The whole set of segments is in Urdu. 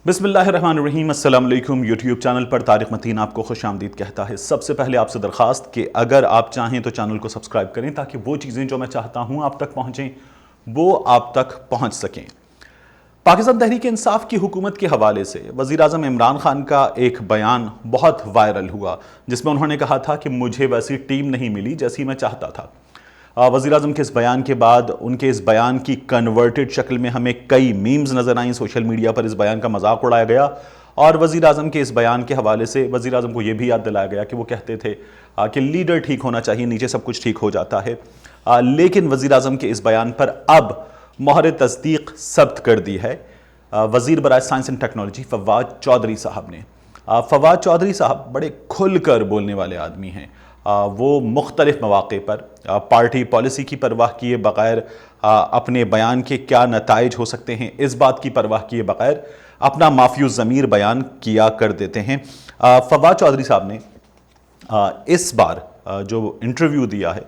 بسم اللہ الرحمن الرحیم۔ السلام علیکم۔ یوٹیوب چینل پر طارق متین آپ کو خوش آمدید کہتا ہے۔ سب سے پہلے آپ سے درخواست کہ اگر آپ چاہیں تو چینل کو سبسکرائب کریں تاکہ وہ چیزیں جو میں چاہتا ہوں آپ تک پہنچیں وہ آپ تک پہنچ سکیں۔ پاکستان تحریک انصاف کی حکومت کے حوالے سے وزیر اعظم عمران خان کا ایک بیان بہت وائرل ہوا، جس میں انہوں نے کہا تھا کہ مجھے ویسی ٹیم نہیں ملی جیسی میں چاہتا تھا۔ وزیر اعظم کے اس بیان کے بعد ان کے اس بیان کی کنورٹڈ شکل میں ہمیں کئی میمز نظر آئیں، سوشل میڈیا پر اس بیان کا مذاق اڑایا گیا، اور وزیر اعظم کے اس بیان کے حوالے سے وزیر اعظم کو یہ بھی یاد دلایا گیا کہ وہ کہتے تھے کہ لیڈر ٹھیک ہونا چاہیے، نیچے سب کچھ ٹھیک ہو جاتا ہے۔ لیکن وزیر اعظم کے اس بیان پر اب مہر تصدیق ثبت کر دی ہے وزیر برائے science and technology Fawad Chaudhry صاحب نے۔ فواد چودھری صاحب بڑے کھل کر بولنے والے آدمی ہیں۔ وہ مختلف مواقع پر پارٹی پالیسی کی پرواہ کیے بغیر، اپنے بیان کے کیا نتائج ہو سکتے ہیں اس بات کی پرواہ کیے بغیر اپنا مافی الضمیر بیان کیا کر دیتے ہیں۔ فواد چودھری صاحب نے اس بار جو انٹرویو دیا ہے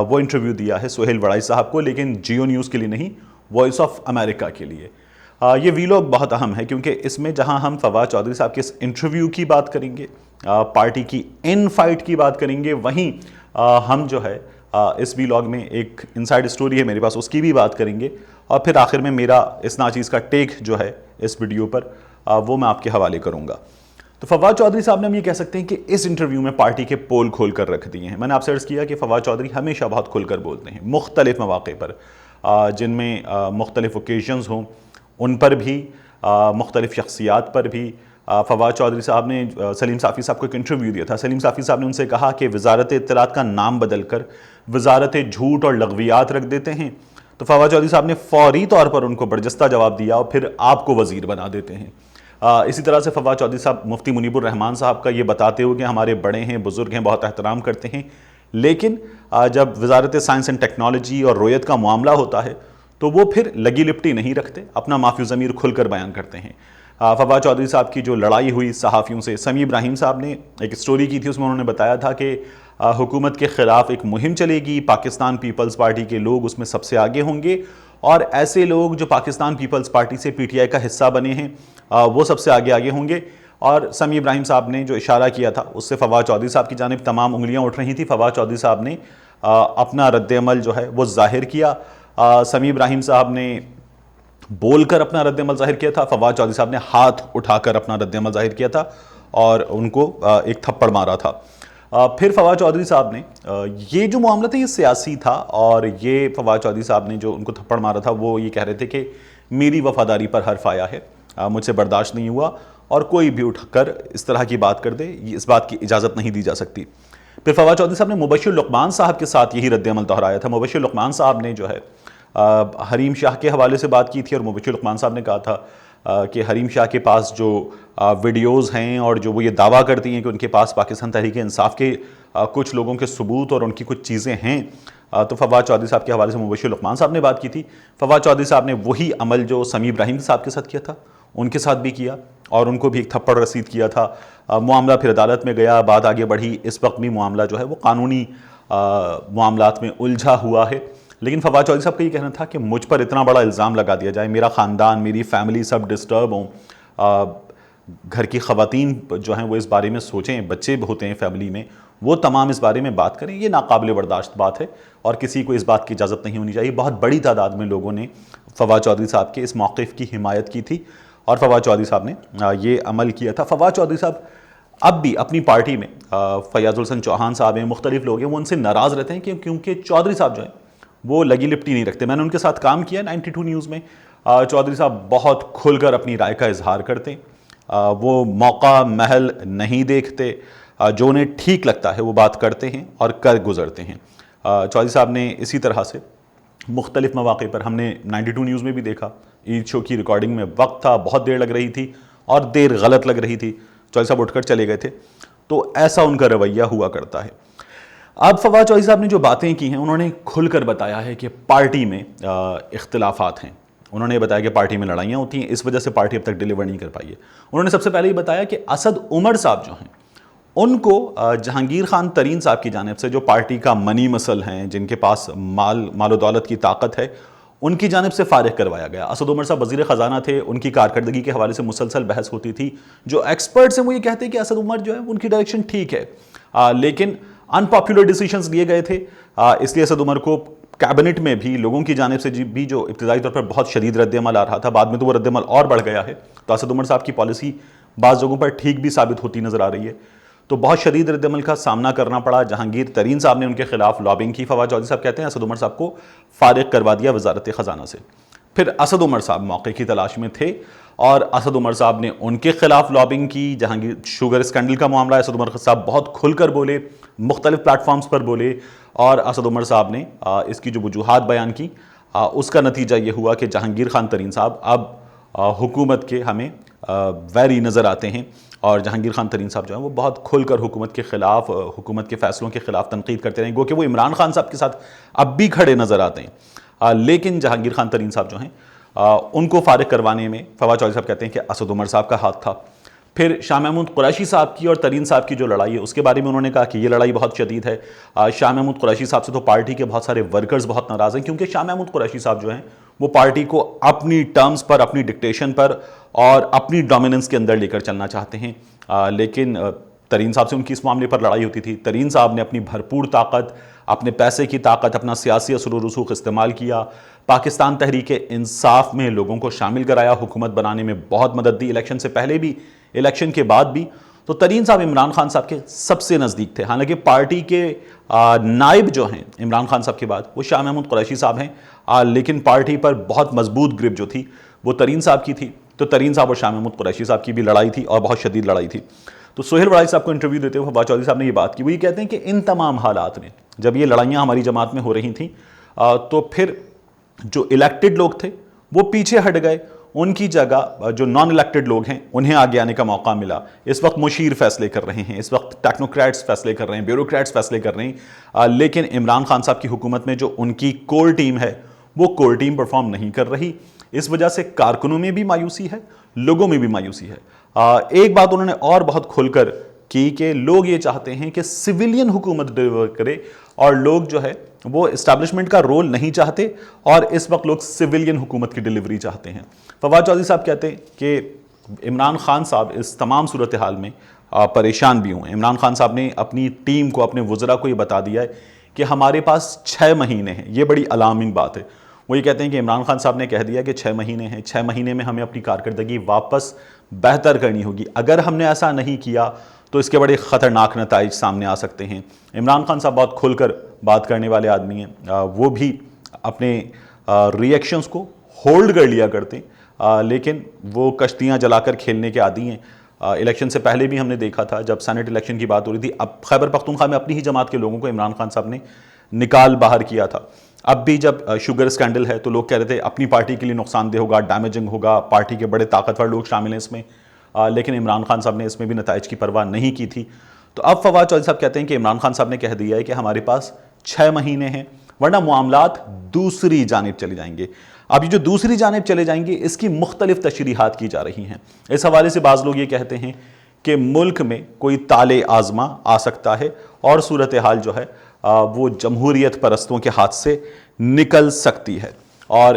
وہ انٹرویو دیا ہے سہیل وڑائی صاحب کو، لیکن جیو نیوز کے لیے نہیں، وائس آف امریکہ کے لیے۔ یہ ویلاگ بہت اہم ہے کیونکہ اس میں جہاں ہم فواد چودھری صاحب کے اس انٹرویو کی بات کریں گے، پارٹی کی ان فائٹ کی بات کریں گے، وہیں ہم جو ہے اس ویلاگ میں ایک انسائیڈ سٹوری ہے میرے پاس، اس کی بھی بات کریں گے، اور پھر آخر میں میرا اس ناچیز کا ٹیک جو ہے اس ویڈیو پر وہ میں آپ کے حوالے کروں گا۔ تو فواد چودھری صاحب نے ہم یہ کہہ سکتے ہیں کہ اس انٹرویو میں پارٹی کے پول کھول کر رکھ دیے ہیں۔ میں نے آپ سے عرض کیا کہ فواد چودھری ہمیشہ بہت کھل کر بولتے ہیں مختلف مواقع پر، جن میں مختلف اوکیزنز ہوں ان پر بھی، مختلف شخصیات پر بھی۔ فواد چودھری صاحب نے سلیم صافی صاحب کو ایک انٹرویو دیا تھا۔ سلیم صافی صاحب نے ان سے کہا کہ وزارت اطلاعات کا نام بدل کر وزارت جھوٹ اور لغویات رکھ دیتے ہیں، تو فواد چودھری صاحب نے فوری طور پر ان کو برجستہ جواب دیا اور پھر آپ کو وزیر بنا دیتے ہیں۔ اسی طرح سے فواد چودھری صاحب مفتی منیب الرحمان صاحب کا یہ بتاتے ہوئے کہ ہمارے بڑے ہیں، بزرگ ہیں، بہت احترام کرتے ہیں، لیکن جب وزارت سائنس اینڈ ٹیکنالوجی اور رویت کا معاملہ ہوتا ہے تو وہ پھر لگی لپٹی نہیں رکھتے، اپنا مافی الضمیر کھل کر بیان کرتے ہیں۔ فواد چودھری صاحب کی جو لڑائی ہوئی صحافیوں سے، سمیع ابراہیم صاحب نے ایک سٹوری کی تھی، اس میں انہوں نے بتایا تھا کہ حکومت کے خلاف ایک مہم چلے گی، پاکستان پیپلز پارٹی کے لوگ اس میں سب سے آگے ہوں گے، اور ایسے لوگ جو پاکستان پیپلز پارٹی سے پی ٹی آئی کا حصہ بنے ہیں وہ سب سے آگے ہوں گے۔ اور سمیع ابراہیم صاحب نے جو اشارہ کیا تھا اس سے فواد چودھری صاحب کی جانب تمام انگلیاں اٹھ رہی تھیں۔ فواد چودھری صاحب نے اپنا رد عمل جو ہے وہ ظاہر کیا۔ سمیع ابراہیم صاحب نے بول کر اپنا رد عمل ظاہر کیا تھا، فواد چودھری صاحب نے ہاتھ اٹھا کر اپنا رد عمل ظاہر کیا تھا اور ان کو ایک تھپڑ مارا تھا۔ پھر فواد چودھری صاحب نے یہ جو معاملہ تھا یہ سیاسی تھا، اور یہ فواد چودھری صاحب نے جو ان کو تھپڑ مارا تھا وہ یہ کہہ رہے تھے کہ میری وفاداری پر حرف آیا ہے، مجھ سے برداشت نہیں ہوا، اور کوئی بھی اٹھ کر اس طرح کی بات کر دے اس بات کی اجازت نہیں دی جا سکتی۔ پھر فواد چودھری صاحب نے مبشر لقمان صاحب کے ساتھ یہی رد عمل دہرایا تھا۔ مبشر لقمان صاحب نے جو ہے حریم شاہ کے حوالے سے بات کی تھی، اور مبشر لقمان صاحب نے کہا تھا کہ حریم شاہ کے پاس جو ویڈیوز ہیں اور جو وہ یہ دعویٰ کرتی ہیں کہ ان کے پاس پاکستان تحریک انصاف کے کچھ لوگوں کے ثبوت اور ان کی کچھ چیزیں ہیں، تو فواد چودھری صاحب کے حوالے سے مبشر لقمان صاحب نے بات کی تھی۔ فواد چودھری صاحب نے وہی عمل جو سمیع ابراہیم صاحب کے ساتھ کیا تھا ان کے ساتھ بھی کیا، اور ان کو بھی ایک تھپڑ رسید کیا تھا۔ معاملہ پھر عدالت میں گیا، بات آگے بڑھی، اس وقت بھی معاملہ جو ہے وہ قانونی معاملات میں الجھا ہوا ہے۔ لیکن فواد چودھری صاحب کا یہ کہنا تھا کہ مجھ پر اتنا بڑا الزام لگا دیا جائے، میرا خاندان، میری فیملی سب ڈسٹرب ہوں، گھر کی خواتین جو ہیں وہ اس بارے میں سوچیں، بچے ہوتے ہیں فیملی میں، وہ تمام اس بارے میں بات کریں، یہ ناقابل برداشت بات ہے اور کسی کو اس بات کی اجازت نہیں ہونی چاہیے۔ بہت بڑی تعداد میں لوگوں نے فواد چودھری صاحب کے اس موقف کی حمایت کی تھی اور فواد چودھری صاحب نے یہ عمل کیا تھا۔ فواد چودھری صاحب اب بھی اپنی پارٹی میں فیاض الحسن چوہان صاحب ہیں، مختلف لوگ ہیں، وہ ان سے ناراض رہتے ہیں کیونکہ چودھری صاحب جو ہیں وہ لگی لپٹی نہیں رکھتے۔ میں نے ان کے ساتھ کام کیا 92 نیوز میں۔ چودھری صاحب بہت کھل کر اپنی رائے کا اظہار کرتے ہیں، وہ موقع محل نہیں دیکھتے، جو انہیں ٹھیک لگتا ہے وہ بات کرتے ہیں اور کر گزرتے ہیں۔ چودھری صاحب نے اسی طرح سے مختلف مواقع پر، ہم نے 92 نیوز میں بھی دیکھا، عید شو کی ریکارڈنگ میں وقت تھا، بہت دیر لگ رہی تھی اور دیر غلط لگ رہی تھی، چودھری صاحب اٹھ کر چلے گئے تھے، تو ایسا ان کا رویہ ہوا کرتا ہے۔ اب فواد چودھری صاحب نے جو باتیں کی ہیں انہوں نے کھل کر بتایا ہے کہ پارٹی میں اختلافات ہیں، انہوں نے بتایا کہ پارٹی میں لڑائیاں ہوتی ہیں، اس وجہ سے پارٹی اب تک ڈیلیور نہیں کر پائی ہے۔ انہوں نے سب سے پہلے یہ بتایا کہ اسد عمر صاحب جو ہیں ان کو جہانگیر خان ترین صاحب کی جانب سے، جو پارٹی کا منی مسل ہیں، جن کے پاس مال و دولت کی طاقت ہے، ان کی جانب سے فارغ کروایا گیا۔ اسد عمر صاحب وزیر خزانہ تھے، ان کی کارکردگی کے حوالے سے مسلسل بحث ہوتی تھی۔ جو ایکسپرٹس ہیں وہ یہ کہتے ہیں کہ اسد عمر جو ہے ان کی ڈائریکشن ٹھیک ہے، لیکن ان پاپولر ڈیسیشنز لیے گئے تھے، اس لیے اسد عمر کو کیبنٹ میں بھی لوگوں کی جانب سے بھی جو ابتدائی طور پر بہت شدید رد عمل آ رہا تھا، بعد میں تو وہ رد عمل اور بڑھ گیا ہے۔ تو اسد عمر صاحب کی پالیسی بعض جگہوں پر ٹھیک بھی ثابت ہوتی نظر آ رہی ہے، تو بہت شدید رد عمل کا سامنا کرنا پڑا۔ جہانگیر ترین صاحب نے ان کے خلاف لابنگ کی۔ فواد چودھری صاحب کہتے ہیں اسد عمر صاحب کو فارغ کروا دیا وزارت خزانہ سے۔ پھر اسد عمر صاحب موقع کی تلاش میں تھے اور اسد عمر صاحب نے ان کے خلاف لابنگ کی۔ جہانگیر شوگر اسکینڈل کا معاملہ، اسد عمر صاحب بہت کھل کر بولے، مختلف پلیٹ فارمز پر بولے، اور اسد عمر صاحب نے اس کی جو وجوہات بیان کی، اس کا نتیجہ یہ ہوا کہ جہانگیر خان ترین صاحب اب حکومت کے ہمیں ویری نظر آتے ہیں، اور جہانگیر خان ترین صاحب جو ہیں وہ بہت کھل کر حکومت کے خلاف، حکومت کے فیصلوں کے خلاف تنقید کرتے رہے، گو کہ وہ عمران خان صاحب کے ساتھ اب بھی کھڑے نظر آتے ہیں، لیکن جہانگیر خان ترین صاحب جو ہیں ان کو فارغ کروانے میں فواد چودھری صاحب کہتے ہیں کہ اسد عمر صاحب کا ہاتھ تھا۔ پھر شاہ محمود قریشی صاحب کی اور ترین صاحب کی جو لڑائی ہے اس کے بارے میں انہوں نے کہا کہ یہ لڑائی بہت شدید ہے۔ شاہ محمود قریشی صاحب سے تو پارٹی کے بہت سارے ورکرز بہت ناراض ہیں، کیونکہ شاہ محمود قریشی صاحب جو ہیں وہ پارٹی کو اپنی ٹرمز پر، اپنی ڈکٹیشن پر اور اپنی ڈومیننس کے اندر لے کر چلنا چاہتے ہیں، لیکن ترین صاحب سے ان کی اس معاملے پر لڑائی ہوتی تھی۔ ترین صاحب نے اپنی بھرپور طاقت، اپنے پیسے کی طاقت، اپنا سیاسی اثر و رسوخ استعمال کیا، پاکستان تحریک انصاف میں لوگوں کو شامل کرایا، حکومت بنانے میں بہت مدد دی، الیکشن سے پہلے بھی، الیکشن کے بعد بھی۔ تو ترین صاحب عمران خان صاحب کے سب سے نزدیک تھے، حالانکہ پارٹی کے نائب جو ہیں عمران خان صاحب کے بعد وہ شاہ محمود قریشی صاحب ہیں، لیکن پارٹی پر بہت مضبوط گرپ جو تھی وہ ترین صاحب کی تھی۔ تو ترین صاحب اور شاہ محمود قریشی صاحب کی بھی لڑائی تھی اور بہت شدید لڑائی تھی۔ تو سہیل وڑائی صاحب کو انٹرویو دیتے ہوئے فواد چودھری صاحب نے یہ بات کی، وہ یہ کہتے ہیں کہ ان تمام حالات میں جب یہ لڑائیاں ہماری جماعت میں ہو رہی تھیں تو پھر جو الیکٹڈ لوگ تھے وہ پیچھے ہٹ گئے، ان کی جگہ جو نان الیکٹڈ لوگ ہیں انہیں آگے آنے کا موقع ملا۔ اس وقت مشیر فیصلے کر رہے ہیں، اس وقت ٹیکنوکریٹس فیصلے کر رہے ہیں، بیوروکریٹس فیصلے کر رہے ہیں، لیکن عمران خان صاحب کی حکومت میں جو ان کی کور ٹیم ہے وہ کور ٹیم پرفارم نہیں کر رہی۔ اس وجہ سے کارکنوں میں بھی مایوسی ہے، لوگوں میں بھی مایوسی ہے۔ ایک بات انہوں نے اور بہت کھل کر کی کہ لوگ یہ چاہتے ہیں کہ سویلین حکومت ڈیلیور کرے، اور لوگ جو ہے وہ اسٹیبلشمنٹ کا رول نہیں چاہتے، اور اس وقت لوگ سویلین حکومت کی ڈیلیوری چاہتے ہیں۔ فواد چودھری صاحب کہتے ہیں کہ عمران خان صاحب اس تمام صورتحال میں پریشان بھی ہوئے ہیں۔ عمران خان صاحب نے اپنی ٹیم کو، اپنے وزراء کو یہ بتا دیا ہے کہ ہمارے پاس 6 مہینے ہیں۔ یہ بڑی الارمنگ بات ہے۔ وہ یہ کہتے ہیں کہ عمران خان صاحب نے کہہ دیا کہ 6 مہینے ہیں، 6 مہینے میں ہمیں اپنی کارکردگی واپس بہتر کرنی ہوگی۔ اگر ہم نے ایسا نہیں کیا تو اس کے بڑے خطرناک نتائج سامنے آ سکتے ہیں۔ عمران خان صاحب بہت کھل کر بات کرنے والے آدمی ہیں، وہ بھی اپنے ری ایکشنز کو ہولڈ کر لیا کرتے ہیں، لیکن وہ کشتیاں جلا کر کھیلنے کے عادی ہیں۔ الیکشن سے پہلے بھی ہم نے دیکھا تھا جب سینٹ الیکشن کی بات ہو رہی تھی، اب خیبر پختونخوا میں اپنی ہی جماعت کے لوگوں کو عمران خان صاحب نے نکال باہر کیا تھا۔ اب بھی جب شوگر اسکینڈل ہے تو لوگ کہہ رہے تھے اپنی پارٹی کے لیے نقصان دہ ہوگا، ڈیمیجنگ ہوگا، پارٹی کے بڑے طاقتور لوگ شامل ہیں اس میں، لیکن عمران خان صاحب نے اس میں بھی نتائج کی پرواہ نہیں کی تھی۔ تو اب فواد چودھری صاحب کہتے ہیں کہ عمران خان صاحب نے کہہ دیا ہے کہ ہمارے پاس 6 مہینے ہیں، ورنہ معاملات دوسری جانب چلے جائیں گے۔ اب یہ جو دوسری جانب چلے جائیں گے اس کی مختلف تشریحات کی جا رہی ہیں۔ اس حوالے سے بعض لوگ یہ کہتے ہیں کہ ملک میں کوئی طالع آزما آ سکتا ہے اور صورتحال جو ہے وہ جمہوریت پرستوں کے ہاتھ سے نکل سکتی ہے، اور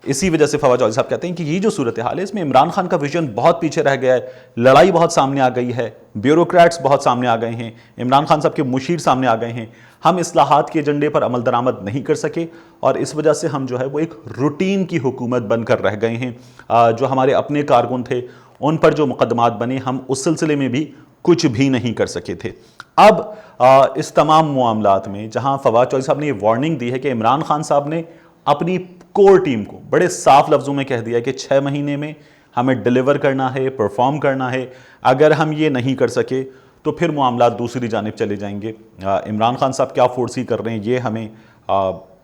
اسی وجہ سے فواد چودھری صاحب کہتے ہیں کہ یہ جو صورتحال ہے اس میں عمران خان کا ویژن بہت پیچھے رہ گیا ہے، لڑائی بہت سامنے آ گئی ہے، بیوروکریٹس بہت سامنے آ گئے ہیں، عمران خان صاحب کے مشیر سامنے آ گئے ہیں، ہم اصلاحات کے ایجنڈے پر عمل درآمد نہیں کر سکے، اور اس وجہ سے ہم جو ہے وہ ایک روٹین کی حکومت بن کر رہ گئے ہیں۔ جو ہمارے اپنے کارکن تھے ان پر جو مقدمات بنے ہم اس سلسلے میں بھی کچھ بھی نہیں کر سکے تھے۔ اب اس تمام معاملات میں جہاں فواد چودھری صاحب نے یہ وارننگ دی ہے کہ عمران خان صاحب نے اپنی کور ٹیم کو بڑے صاف لفظوں میں کہہ دیا کہ 6 مہینے میں ہمیں ڈیلیور کرنا ہے، پرفارم کرنا ہے، اگر ہم یہ نہیں کر سکے تو پھر معاملات دوسری جانب چلے جائیں گے۔ عمران خان صاحب کیا فورسی کر رہے ہیں یہ ہمیں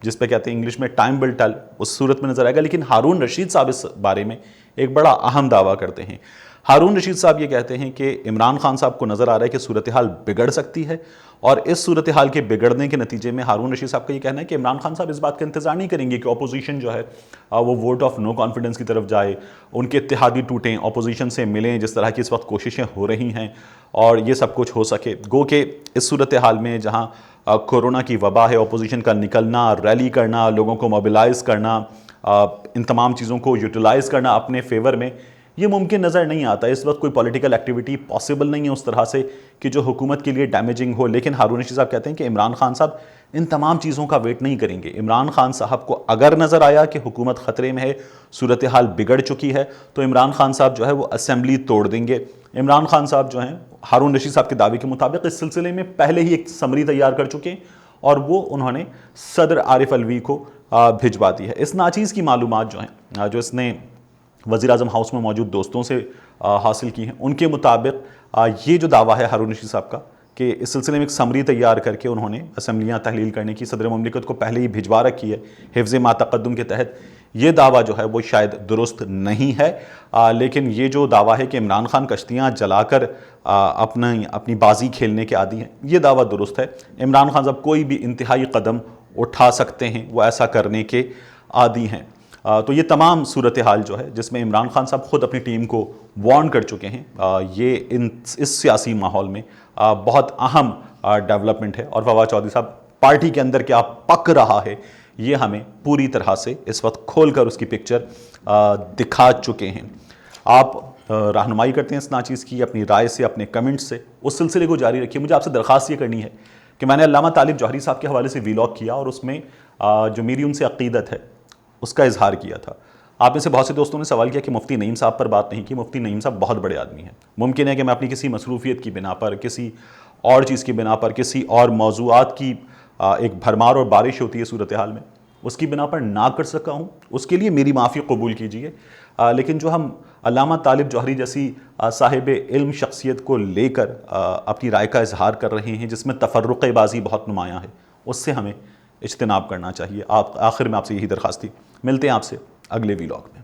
جس پہ کہتے ہیں انگلش میں ٹائم ول ٹیل، اس صورت میں نظر آئے گا، لیکن ہارون رشید صاحب اس بارے میں ایک بڑا اہم دعویٰ کرتے ہیں۔ ہارون رشید صاحب یہ کہتے ہیں کہ عمران خان صاحب کو نظر آ رہا ہے کہ صورتحال بگڑ سکتی ہے، اور اس صورتحال کے بگڑنے کے نتیجے میں ہارون رشید صاحب کا یہ کہنا ہے کہ عمران خان صاحب اس بات کا انتظار نہیں کریں گے کہ اپوزیشن جو ہے وہ ووٹ آف نو کانفیڈنس کی طرف جائے، ان کے اتحادی ٹوٹیں، اپوزیشن سے ملیں، جس طرح کی اس وقت کوششیں ہو رہی ہیں، اور یہ سب کچھ ہو سکے۔ گو کہ اس صورتحال میں جہاں کورونا کی وبا ہے، اپوزیشن کا نکلنا، ریلی کرنا، لوگوں کو موبلائز کرنا، ان تمام چیزوں کو یوٹیلائز کرنا اپنے فیور میں، یہ ممکن نظر نہیں آتا۔ اس وقت کوئی پولیٹیکل ایکٹیویٹی پاسبل نہیں ہے اس طرح سے کہ جو حکومت کے لیے ڈیمیجنگ ہو، لیکن ہارون رشید صاحب کہتے ہیں کہ عمران خان صاحب ان تمام چیزوں کا ویٹ نہیں کریں گے۔ عمران خان صاحب کو اگر نظر آیا کہ حکومت خطرے میں ہے، صورتحال بگڑ چکی ہے، تو عمران خان صاحب جو ہے وہ اسمبلی توڑ دیں گے۔ عمران خان صاحب جو ہیں ہارون رشید صاحب کے دعوے کے مطابق اس سلسلے میں پہلے ہی ایک سمری تیار کر چکے ہیں، اور وہ انہوں نے صدر عارف الوی کو بھجوا دی ہے۔ اس ناچیز کی معلومات جو ہیں، جو اس نے وزیر اعظم ہاؤس میں موجود دوستوں سے حاصل کی ہیں، ان کے مطابق یہ جو دعویٰ ہے ہارون رشید صاحب کا کہ اس سلسلے میں ایک سمری تیار کر کے انہوں نے اسمبلیاں تحلیل کرنے کی صدر مملکت کو پہلے ہی بھجوا رکھی ہے حفظ ما تقدم کے تحت، یہ دعویٰ جو ہے وہ شاید درست نہیں ہے۔ لیکن یہ جو دعویٰ ہے کہ عمران خان کشتیاں جلا کر اپنی بازی کھیلنے کے عادی ہیں، یہ دعویٰ درست ہے۔ عمران خان صاحب کوئی بھی انتہائی قدم اٹھا سکتے ہیں، وہ ایسا کرنے کے عادی ہیں۔ تو یہ تمام صورتحال جو ہے جس میں عمران خان صاحب خود اپنی ٹیم کو وارن کر چکے ہیں، یہ اس سیاسی ماحول میں بہت اہم ڈیولپمنٹ ہے، اور فواد چودھری صاحب پارٹی کے اندر کیا پک رہا ہے یہ ہمیں پوری طرح سے اس وقت کھول کر اس کی پکچر دکھا چکے ہیں۔ آپ رہنمائی کرتے ہیں اس ناچیز کی اپنی رائے سے، اپنے کمنٹ سے، اس سلسلے کو جاری رکھیے۔ مجھے آپ سے درخواست یہ کرنی ہے کہ میں نے علامہ طالب جوہری صاحب کے حوالے سے ویلاگ کیا، اور اس میں جو میری ان سے عقیدت ہے اس کا اظہار کیا تھا۔ آپ میں سے بہت سے دوستوں نے سوال کیا کہ مفتی نعیم صاحب پر بات نہیں کی۔ مفتی نعیم صاحب بہت بڑے آدمی ہیں، ممکن ہے کہ میں اپنی کسی مصروفیت کی بنا پر، کسی اور چیز کی بنا پر، کسی اور موضوعات کی ایک بھرمار اور بارش ہوتی ہے صورتحال میں، اس کی بنا پر نہ کر سکا ہوں، اس کے لیے میری معافی قبول کیجئے۔ لیکن جو ہم علامہ طالب جوہری جیسی صاحب علم شخصیت کو لے کر اپنی رائے کا اظہار کر رہے ہیں جس میں تفرقہ بازی بہت نمایاں ہے، اس سے ہمیں اجتناب کرنا چاہیے۔ آخر میں آپ سے یہی درخواست تھی۔ ملتے ہیں آپ سے اگلے ویلاگ میں۔